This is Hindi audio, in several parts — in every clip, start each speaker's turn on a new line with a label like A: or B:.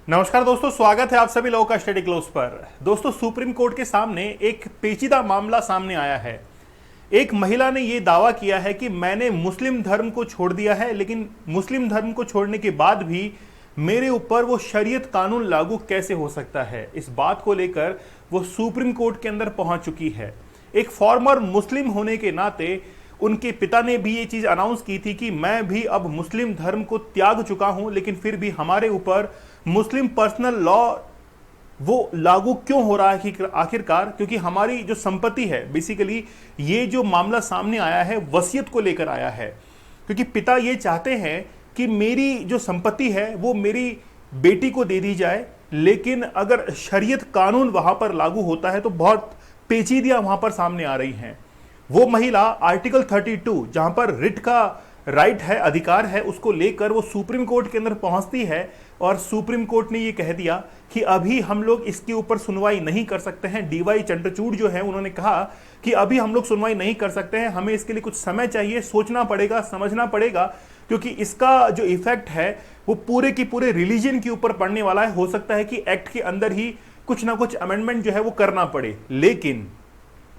A: नमस्कार दोस्तों, स्वागत है आप सभी लोगों का स्टडी क्लोज पर। दोस्तों, सुप्रीम कोर्ट के सामने एक पेचीदा मामला सामने आया है। एक महिला ने यह दावा किया है कि मैंने मुस्लिम धर्म को छोड़ दिया है, लेकिन मुस्लिम धर्म को छोड़ने के बाद भी मेरे ऊपर वो शरीयत कानून लागू कैसे हो सकता है। इस बात को लेकर वो सुप्रीम कोर्ट के अंदर पहुंच चुकी है। एक फॉर्मर मुस्लिम होने के नाते उनके पिता ने भी ये चीज अनाउंस की थी कि मैं भी अब मुस्लिम धर्म को त्याग चुका हूं, लेकिन फिर भी हमारे ऊपर मुस्लिम पर्सनल लॉ वो लागू क्यों हो रहा है कि आखिरकार, क्योंकि हमारी जो संपत्ति है, बेसिकली ये जो मामला सामने आया है वसीयत को लेकर आया है। क्योंकि पिता ये चाहते हैं कि मेरी जो संपत्ति है वो मेरी बेटी को दे दी जाए, लेकिन अगर शरीयत कानून वहां पर लागू होता है तो बहुत पेचीदियां वहां पर सामने आ रही हैं। वो महिला आर्टिकल 32 जहां पर रिट का राइट है, अधिकार है, उसको लेकर वो सुप्रीम कोर्ट के अंदर पहुंचती है और सुप्रीम कोर्ट ने ये कह दिया कि अभी हम लोग इसके ऊपर सुनवाई नहीं कर सकते हैं। डीवाई चंद्रचूड़ जो है उन्होंने कहा कि अभी हम लोग सुनवाई नहीं कर सकते हैं, हमें इसके लिए कुछ समय चाहिए, सोचना पड़ेगा, समझना पड़ेगा, क्योंकि इसका जो इफेक्ट है वो पूरे की पूरे रिलीजन के ऊपर पड़ने वाला है। हो सकता है कि एक्ट के अंदर ही कुछ ना कुछ अमेंडमेंट जो है वो करना पड़े। लेकिन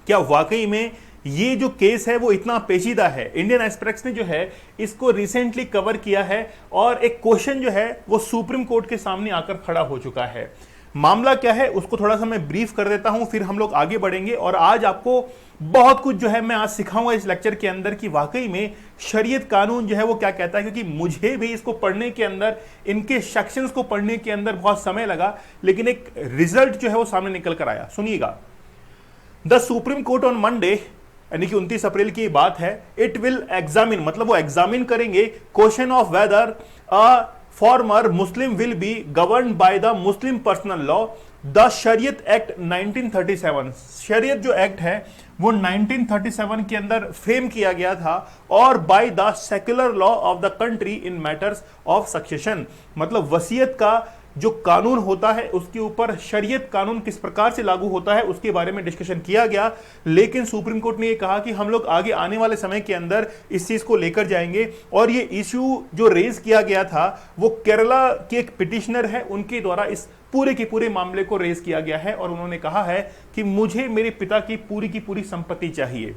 A: क्या वाकई में ये जो केस है वो इतना पेचीदा है? इंडियन एक्सप्रेस ने जो है इसको रिसेंटली कवर किया है और एक क्वेश्चन जो है वो सुप्रीम कोर्ट के सामने आकर खड़ा हो चुका है। मामला क्या है उसको थोड़ा सा मैं ब्रीफ कर देता हूं, फिर हम लोग आगे बढ़ेंगे। और आज आपको बहुत कुछ जो है मैं आज सिखाऊंगा इस लेक्चर के अंदर कि वाकई में शरीयत कानून जो है वो क्या कहता है, क्योंकि मुझे भी इसको पढ़ने के अंदर, इनके सेक्शंस को पढ़ने के अंदर बहुत समय लगा, लेकिन एक रिजल्ट जो है वो सामने निकल कर आया। सुनिएगा। The supreme court on Monday, यानी कि 29 अप्रैल की बात है, इट विल एग्जामिन, मतलब वो एग्जामिन करेंगे question of weather a former Muslim will be govern by the Muslim personal law the शरीयत एक्ट 1937। शरीयत जो एक्ट है वो 1937 के अंदर फ्रेम किया गया था और bye the secular law of the country in matters of succession, मतलब वसीयत का जो कानून होता है उसके ऊपर शरीयत कानून किस प्रकार से लागू होता है उसके बारे में डिस्कशन किया गया। लेकिन सुप्रीम कोर्ट ने यह कहा कि हम लोग आगे आने वाले समय के अंदर इस चीज को लेकर जाएंगे। और ये इश्यू जो रेज किया गया था वो केरला के एक पिटिशनर है, उनके द्वारा इस पूरे के पूरे मामले को रेज किया गया है और उन्होंने कहा है कि मुझे मेरे पिता की पूरी संपत्ति चाहिए।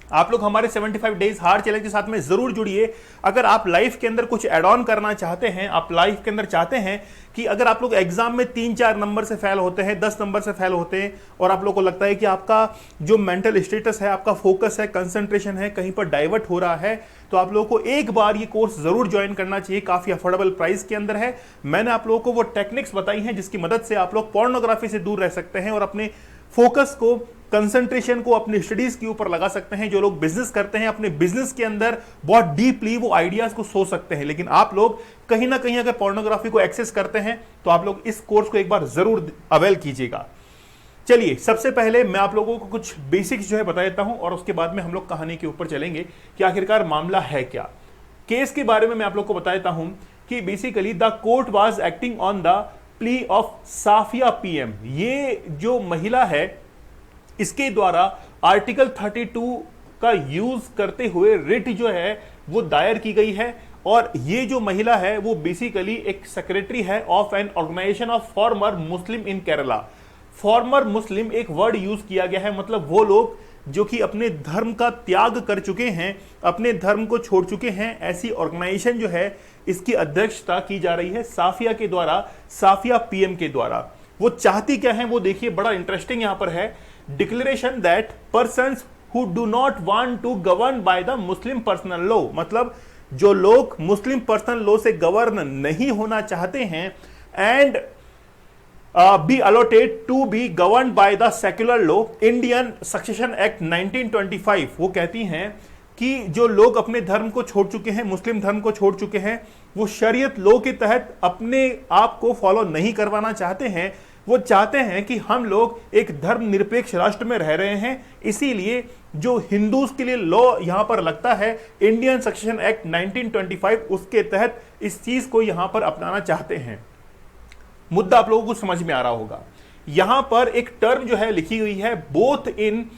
A: आप लोग हमारे 75 डेज हार्ड चैलेंज के साथ में जरूर जुड़िए। अगर आप लाइफ के अंदर कुछ एड ऑन करना चाहते हैं, आप लाइफ के अंदर चाहते हैं कि अगर आप लोग एग्जाम में 3-4 नंबर से फेल होते हैं, 10 नंबर से फेल होते हैं और आप लोग को लगता है कि आपका जो मेंटल स्टेटस है, आपका फोकस है, कंसंट्रेशन है, कहीं पर डाइवर्ट हो रहा है, तो आप लोगों को एक बार ये कोर्स जरूर ज्वाइन करना चाहिए। काफी अफोर्डेबल प्राइस के अंदर है। मैंने आप लोगों को वो टेक्निक्स बताई हैं जिसकी मदद से आप लोग पोर्नोग्राफी से दूर रह सकते हैं और अपने फोकस को, कंसंट्रेशन को अपनी स्टडीज के ऊपर लगा सकते हैं। जो लोग बिजनेस करते हैं, अपने बिजनेस के अंदर बहुत डीपली वो आइडियाज को सोच सकते हैं। लेकिन आप लोग कहीं ना कहीं अगर पोर्नोग्राफी को एक्सेस करते हैं तो आप लोग इस कोर्स को एक बार जरूर अवेल कीजिएगा। चलिए, सबसे पहले मैं आप लोगों को कुछ बेसिक्स जो है बता देता हूं और उसके बाद में हम लोग कहानी के ऊपर चलेंगे कि आखिरकार मामला है क्या। केस के बारे में मैं आप लोग को बता देता हूं कि basically the court was acting on the plea of Safia PM. ये जो महिला है इसके द्वारा आर्टिकल 32 का यूज करते हुए रिट जो है वो दायर की गई है। और ये जो महिला है वो बेसिकली एक सेक्रेटरी है of an organisation of former Muslim in Kerala. Former Muslim एक वर्ड यूज किया गया है, मतलब वो लोग जो कि अपने धर्म का त्याग कर चुके हैं, अपने धर्म को छोड़ चुके हैं। ऐसी ऑर्गेनाइजेशन जो है इसकी अध्यक्षता की जा रही है साफिया के द्वारा, साफिया पीएम के द्वारा। वो चाहती क्या है वो देखिए, बड़ा इंटरेस्टिंग यहां पर है। Declaration that persons who do not want to govern by the Muslim personal law, मतलब जो लोग मुस्लिम पर्सनल लॉ से गवर्न नहीं होना चाहते हैं and be allotted to be govern by the secular law Indian succession act 1925। वो कहती हैं कि जो लोग अपने धर्म को छोड़ चुके हैं, मुस्लिम धर्म को छोड़ चुके हैं, वो शरीयत लॉ के तहत अपने आप को फॉलो नहीं करवाना चाहते हैं। वो चाहते हैं कि हम लोग एक धर्मनिरपेक्ष राष्ट्र में रह रहे हैं, इसीलिए जो हिंदूज के लिए लॉ यहां पर लगता है इंडियन सक्सेशन एक्ट 1925, उसके तहत इस चीज को यहां पर अपनाना चाहते हैं। मुद्दा आप लोगों को समझ में आ रहा होगा। यहां पर एक टर्म जो है लिखी हुई है, both in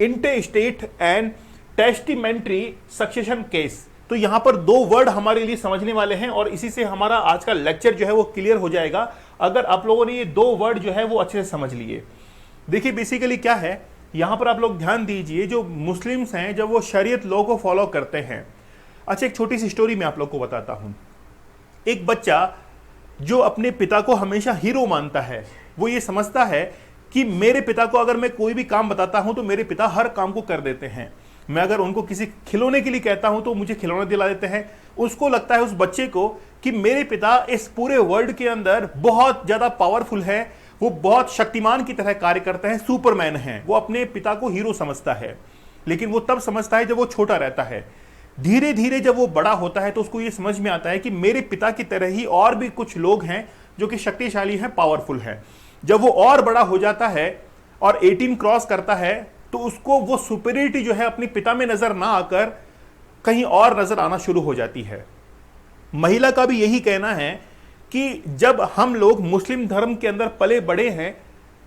A: intestate and testamentary succession case. तो यहां पर दो वर्ड हमारे लिए समझने वाले हैं और इसी से हमारा आज का लेक्चर जो है वो क्लियर हो जाएगा अगर आप लोगों ने ये दो वर्ड जो है वो अच्छे से समझ लिए। देखिए बेसिकली क्या है, यहां पर आप लोग ध्यान दीजिए, जो मुस्लिम्स हैं जब वो शरीयत लॉ को फॉलो करते हैं। अच्छा, एक छोटी सी स्टोरी मैं आप लोग को बताता हूं। एक बच्चा जो अपने पिता को हमेशा हीरो मानता है, वो ये समझता है कि मेरे पिता को अगर मैं कोई भी काम बताता हूं तो मेरे पिता हर काम को कर देते हैं। मैं अगर उनको किसी खिलौने के लिए कहता हूं तो मुझे खिलौना दिला देते हैं। उसको लगता है, उस बच्चे को, कि मेरे पिता इस पूरे वर्ल्ड के अंदर बहुत ज्यादा पावरफुल है, वो बहुत शक्तिमान की तरह कार्य करते हैं, सुपरमैन हैं। वो अपने पिता को हीरो समझता है, लेकिन वो तब समझता है जब वो छोटा रहता है। धीरे धीरे जब वो बड़ा होता है तो उसको ये समझ में आता है कि मेरे पिता की तरह ही और भी कुछ लोग हैं जो कि शक्तिशाली हैं, पावरफुल हैं। जब वो और बड़ा हो जाता है और 18 क्रॉस करता है तो उसको वो सुपीरियरिटी जो है अपने पिता में नजर ना आकर कहीं और नजर आना शुरू हो जाती है। महिला का भी यही कहना है कि जब हम लोग मुस्लिम धर्म के अंदर पले बड़े हैं,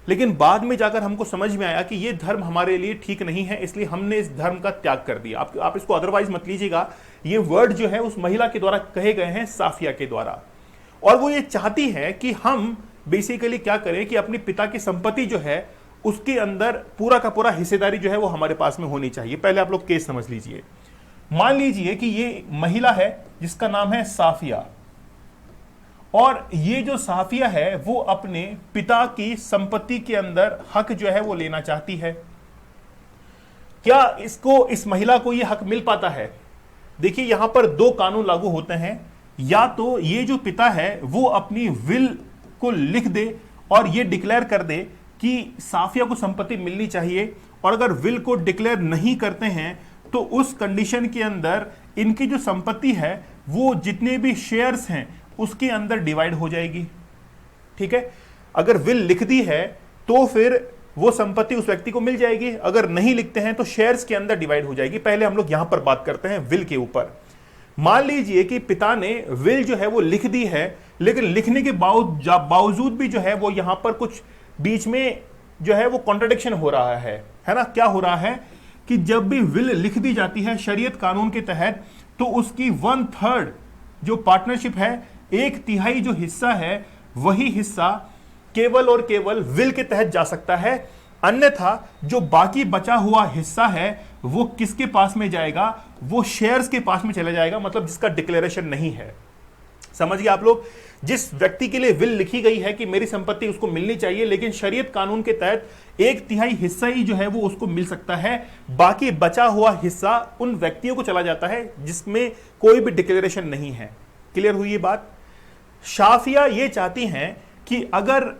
A: लेकिन बाद में जाकर हमको समझ में आया कि ये धर्म हमारे लिए ठीक नहीं है, इसलिए हमने इस धर्म का त्याग कर दिया। आप इसको अदरवाइज मत लीजिएगा, ये वर्ड जो है उस महिला के द्वारा कहे गए हैं, साफिया के द्वारा। और वो ये चाहती है कि हम बेसिकली क्या करें कि अपने पिता की संपत्ति जो है उसके अंदर पूरा का पूरा हिस्सेदारी जो है वो हमारे पास में होनी चाहिए। पहले आप लोग केस समझ लीजिए। मान लीजिए कि ये महिला है जिसका नाम है साफिया, और ये जो साफिया है वो अपने पिता की संपत्ति के अंदर हक जो है वो लेना चाहती है। क्या इस महिला को ये हक मिल पाता है? देखिए यहां पर दो कानून लागू होते हैं। या तो ये जो पिता है वो अपनी विल को लिख दे और ये डिक्लेयर कर दे कि साफिया को संपत्ति मिलनी चाहिए, और अगर विल को डिक्लेयर नहीं करते हैं तो उस कंडीशन के अंदर इनकी जो संपत्ति है वो जितने भी शेयर्स हैं उसके अंदर डिवाइड हो जाएगी। ठीक है, अगर विल लिख दी है तो फिर वो संपत्ति उस व्यक्ति को मिल जाएगी, अगर नहीं लिखते हैं तो शेयर्स के अंदर डिवाइड हो जाएगी। पहले हम लोग यहां पर बात करते हैं विल के ऊपर। मान लीजिए कि पिता ने विल जो है वो लिख दी है, लेकिन लिखने के बावजूद भी जो है वो यहां पर कुछ बीच में जो है वो कॉन्ट्रडिक्शन हो रहा है ना। क्या हो रहा है कि जब भी विल लिख दी जाती है शरीयत कानून के तहत, तो उसकी 1/3 जो पार्टनरशिप है, 1/3 जो हिस्सा है, वही हिस्सा केवल और केवल विल के तहत जा सकता है। अन्यथा जो बाकी बचा हुआ हिस्सा है वो किसके पास में जाएगा? वो शेयर्स के पास में चला जाएगा, मतलब जिसका डिक्लेरेशन नहीं है। समझिए आप लोग, जिस व्यक्ति के लिए विल लिखी गई है कि मेरी संपत्ति उसको मिलनी चाहिए, लेकिन शरीयत कानून के तहत 1/3 हिस्सा ही जो है वो उसको मिल सकता है, बाकी बचा हुआ हिस्सा उन व्यक्तियों को चला जाता है जिसमें कोई भी डिक्लेरेशन नहीं है। क्लियर हुई ये बात? शाफिया ये चाहती हैं कि अगर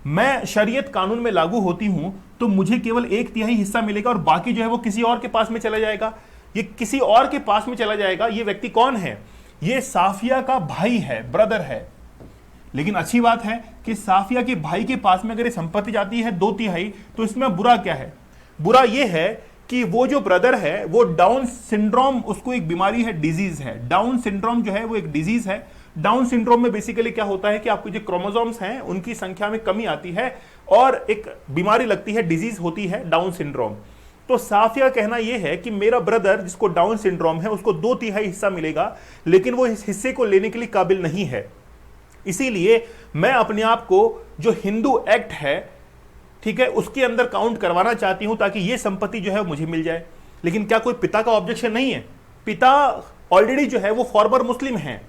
A: मैं शरीयत कानून में लागू होती हूं तो मुझे केवल 1/3 हिस्सा मिलेगा और बाकी जो है वो किसी और के पास में चला जाएगा। ये किसी और के पास में चला जाएगा, ये व्यक्ति कौन है? ये साफिया का भाई है, ब्रदर है। लेकिन अच्छी बात है कि साफिया के भाई के पास में अगर ये संपत्ति जाती है 2/3, तो इसमें बुरा क्या है? बुरा ये है कि वो जो ब्रदर है वो डाउन सिंड्रोम, उसको एक बीमारी है, डिजीज है। डाउन सिंड्रोम जो है वो एक डिजीज है। डाउन सिंड्रोम में बेसिकली क्या होता है कि आपके जो क्रोमोसोम्स हैं उनकी संख्या में कमी आती है और एक बीमारी लगती है, डिजीज होती है डाउन सिंड्रोम। तो साफिया कहना यह है कि मेरा ब्रदर जिसको डाउन सिंड्रोम है उसको 2/3 हिस्सा मिलेगा, लेकिन वो इस हिस्से को लेने के लिए काबिल नहीं है। इसीलिए मैं अपने आप को जो हिंदू एक्ट है, ठीक है, उसके अंदर काउंट करवाना चाहती हूं ताकि ये संपत्ति जो है मुझे मिल जाए। लेकिन क्या कोई पिता का ऑब्जेक्शन नहीं है? पिता ऑलरेडी जो है वो फॉर्मर मुस्लिम हैं,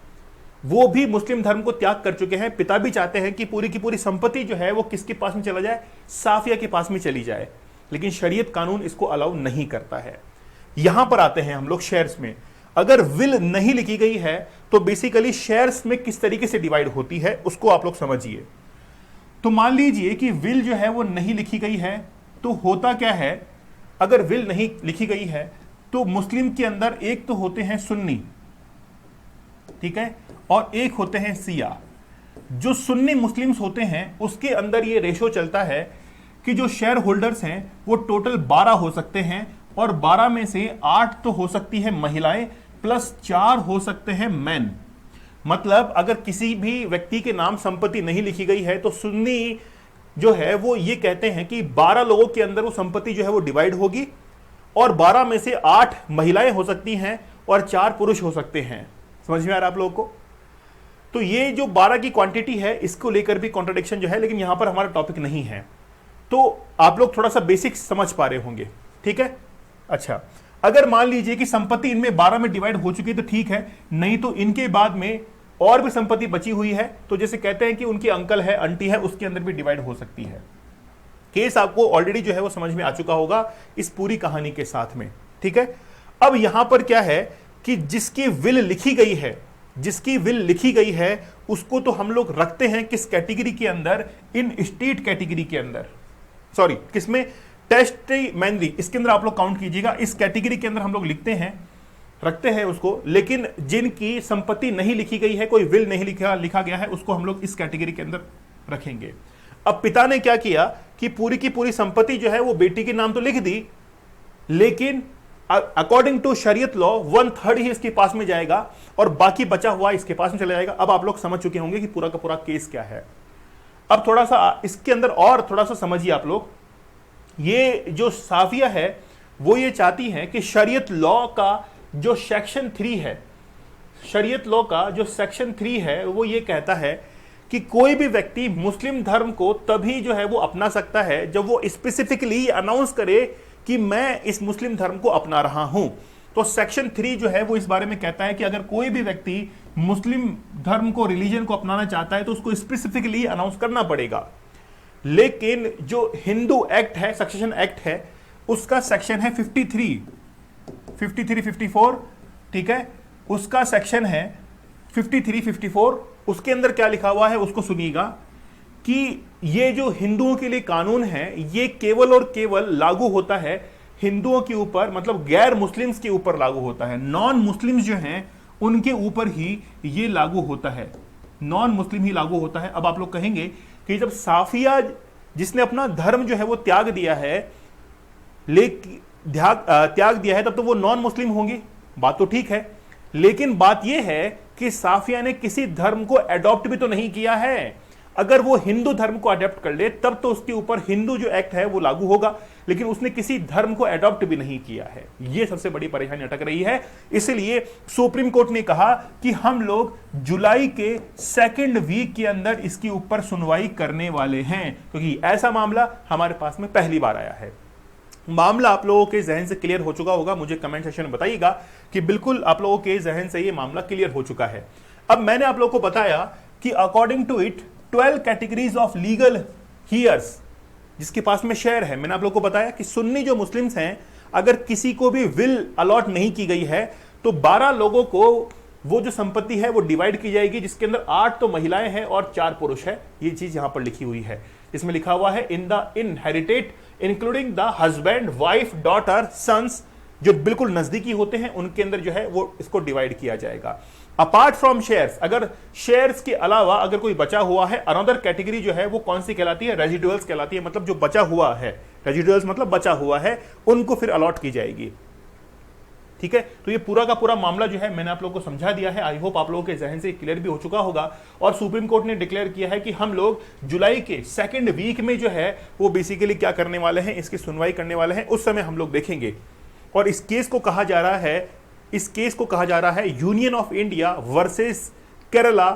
A: वो भी मुस्लिम धर्म को त्याग कर चुके हैं। पिता भी चाहते हैं कि पूरी की पूरी संपत्ति जो है वो किसके पास में चला जाए? साफिया के पास में चली जाए। लेकिन शरीयत कानून इसको अलाउ नहीं करता है। यहां पर आते हैं हम लोग शेयर्स में। अगर विल नहीं लिखी गई है तो बेसिकली शेयर्स में किस तरीके से डिवाइड होती है उसको आप लोग समझिए। तो मान लीजिए कि विल जो है वो नहीं लिखी गई है, तो होता क्या है? अगर विल नहीं लिखी गई है तो मुस्लिम के अंदर एक तो होते हैं सुन्नी, ठीक है, और एक होते हैं सिया। जो सुन्नी मुस्लिम्स होते हैं उसके अंदर ये रेशो चलता है कि जो शेयर होल्डर्स हैं वो टोटल 12 हो सकते हैं, और 12 में से 8 तो हो सकती है महिलाएं प्लस 4 हो सकते हैं मैन। मतलब अगर किसी भी व्यक्ति के नाम संपत्ति नहीं लिखी गई है तो सुन्नी जो है वो ये कहते हैं कि 12 लोगों के अंदर वो संपत्ति जो है वो डिवाइड होगी, और 12 में से 8 महिलाएं हो सकती हैं और 4 पुरुष हो सकते हैं। समझ में आ रहा है आप लोगों को? तो ये जो 12 की क्वांटिटी है इसको लेकर भी कॉन्ट्रडिक्शन जो है, लेकिन यहां पर हमारा टॉपिक नहीं है, तो आप लोग थोड़ा सा बेसिक समझ पा रहे होंगे। ठीक है, अच्छा, अगर मान लीजिए कि संपत्ति इनमें 12 में डिवाइड हो चुकी है तो ठीक है, नहीं तो इनके बाद में और भी संपत्ति बची हुई है, तो जैसे कहते हैं कि उनकी अंकल है, आंटी है, उसके अंदर भी डिवाइड हो सकती है। केस आपको ऑलरेडी जो है वो समझ में आ चुका होगा इस पूरी कहानी के साथ में। ठीक है, अब यहां पर क्या है कि जिसकी विल लिखी गई है, जिसकी विल लिखी गई है उसको तो हम लोग रखते हैं किस कैटेगरी के अंदर? इन स्टेट कैटेगरी के अंदर, सॉरी किसमें? टेस्टिमनी, इसके अंदर आप लोग काउंट कीजिएगा, इस कैटेगरी के अंदर हम लोग लिखते हैं, रखते हैं उसको। लेकिन जिनकी संपत्ति नहीं लिखी गई है, कोई विल नहीं लिखा गया है, उसको हम लोग इस कैटेगरी के अंदर रखेंगे। अब पिता ने क्या किया कि पूरी की पूरी संपत्ति जो है वो बेटी के नाम तो लिख दी, लेकिन अकॉर्डिंग टू शरीयत लॉ 1/3 ही इसके पास में जाएगा और बाकी बचा हुआ इसके पास में चला जाएगा। अब आप लोग समझ चुके होंगे कि पूरा का पूरा केस क्या है। अब थोड़ा सा इसके अंदर और थोड़ा सा समझिए आप लोग। ये जो साफिया है वो ये चाहती है कि शरीयत लॉ का जो सेक्शन 3 है, शरीयत लॉ का जो सेक्शन 3 है वो ये कहता है कि कोई भी व्यक्ति मुस्लिम धर्म को तभी जो है वो अपना सकता है जब वो स्पेसिफिकली अनाउंस करे कि मैं इस मुस्लिम धर्म को अपना रहा हूं। तो सेक्शन 3 जो है वो इस बारे में कहता है कि अगर कोई भी व्यक्ति मुस्लिम धर्म को, रिलीजन को अपनाना चाहता है तो उसको स्पेसिफिकली अनाउंस करना पड़ेगा। लेकिन जो हिंदू एक्ट है, सक्सेशन एक्ट है, उसका सेक्शन है 53, 54, ठीक है, उसका सेक्शन है 53, 54। उसके अंदर क्या लिखा हुआ है उसको सुनिएगा कि ये जो हिंदुओं के लिए कानून है ये केवल और केवल लागू होता है हिंदुओं के ऊपर, मतलब गैर मुस्लिम्स के ऊपर लागू होता है। नॉन मुस्लिम्स जो हैं उनके ऊपर ही ये लागू होता है, नॉन मुस्लिम ही लागू होता है। अब आप लोग कहेंगे कि जब साफिया जिसने अपना धर्म जो है वो त्याग दिया है, त्याग दिया है, तब तो वो नॉन मुस्लिम होंगी, बात तो ठीक है। लेकिन बात यह है कि साफिया ने किसी धर्म को एडॉप्ट भी तो नहीं किया है। अगर वो हिंदू धर्म को अडॉप्ट कर ले तब तो उसके ऊपर हिंदू जो एक्ट है वो लागू होगा, लेकिन उसने किसी धर्म को एडॉप्ट भी नहीं किया है। यह सबसे बड़ी परेशानी अटक रही है। इसलिए सुप्रीम कोर्ट ने कहा कि हम लोग जुलाई के 2nd वीक के अंदर इसके ऊपर सुनवाई करने वाले हैं, क्योंकि ऐसा मामला हमारे पास में पहली बार आया है। मामला आप लोगों के जहन से क्लियर हो चुका होगा, मुझे कमेंट सेक्शन में बताइएगा कि बिल्कुल आप लोगों के जहन से यह मामला क्लियर हो चुका है। अब मैंने आप लोगों को बताया कि according to it 12 categories of legal heirs जिसके पास में शेयर है। मैंने आप लोगों को बताया कि सुन्नी जो मुस्लिम्स हैं, अगर किसी को भी विल अलॉट नहीं की गई है तो 12 लोगों को वो जो संपत्ति है वो डिवाइड की जाएगी, जिसके अंदर 8 तो महिलाएं हैं और 4 पुरुष है। ये चीज यहां पर लिखी हुई है, इसमें लिखा हुआ है in the inherited including the husband, wife, daughter, sons, जो बिल्कुल नजदीकी होते हैं उनके अंदर जो है वो इसको डिवाइड किया जाएगा। अपार्ट फ्रॉम शेयर्स, अगर शेयर्स के अलावा अगर कोई बचा हुआ है, अनदर कैटेगरी जो है वो कौन सी कहलाती है? रेजिडुअल्स कहलाती है। मतलब जो बचा हुआ है, रेजिडुअल्स मतलब बचा हुआ है, उनको फिर अलॉट की जाएगी। ठीक है, तो ये पूरा का पूरा मामला जो है मैंने आप लोगों को समझा दिया है। आई होप आप लोगों के जहन से क्लियर भी हो चुका होगा। और सुप्रीम कोर्ट ने डिक्लेयर किया है कि हम लोग जुलाई के 2nd वीक में जो है वो बेसिकली क्या करने वाले हैं, इसकी सुनवाई करने वाले हैं। उस समय हम लोग देखेंगे। और इस केस को कहा जा रहा है, इस केस को कहा जा रहा है union of India versus Kerala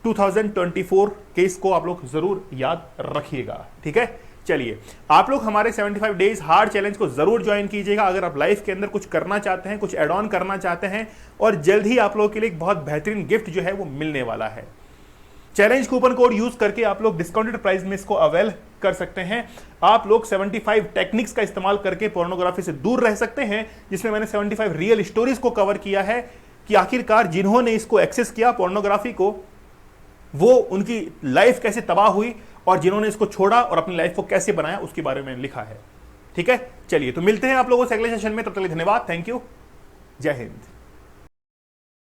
A: 2024 case को आप लोग जरूर याद रखिएगा। ठीक है, चलिए आप लोग हमारे 75 डेज हार्ड चैलेंज को जरूर ज्वाइन कीजिएगा अगर आप लाइफ के अंदर कुछ करना चाहते हैं, कुछ एड ऑन करना चाहते हैं। और जल्द ही आप लोगों के लिए एक बहुत बेहतरीन गिफ्ट जो है वो मिलने वाला है। चैलेंज कूपन कोड यूज करके आप लोग डिस्काउंटेड प्राइस में इसको अवेल कर सकते हैं। आप लोग 75 टेक्निक्स का इस्तेमाल करके पोर्नोग्राफी से दूर रह सकते हैं, जिसमें मैंने 75 रियल स्टोरीज को कवर किया है कि आखिरकार जिन्होंने इसको एक्सेस किया पोर्नोग्राफी को, वो उनकी लाइफ कैसे तबाह हुई और जिन्होंने इसको छोड़ा और अपनी लाइफ को कैसे बनाया उसके बारे में लिखा है। ठीक है, चलिए तो मिलते हैं आप लोगों से अगले सेशन में। तब तक के लिए धन्यवाद, थैंक यू, जय हिंद।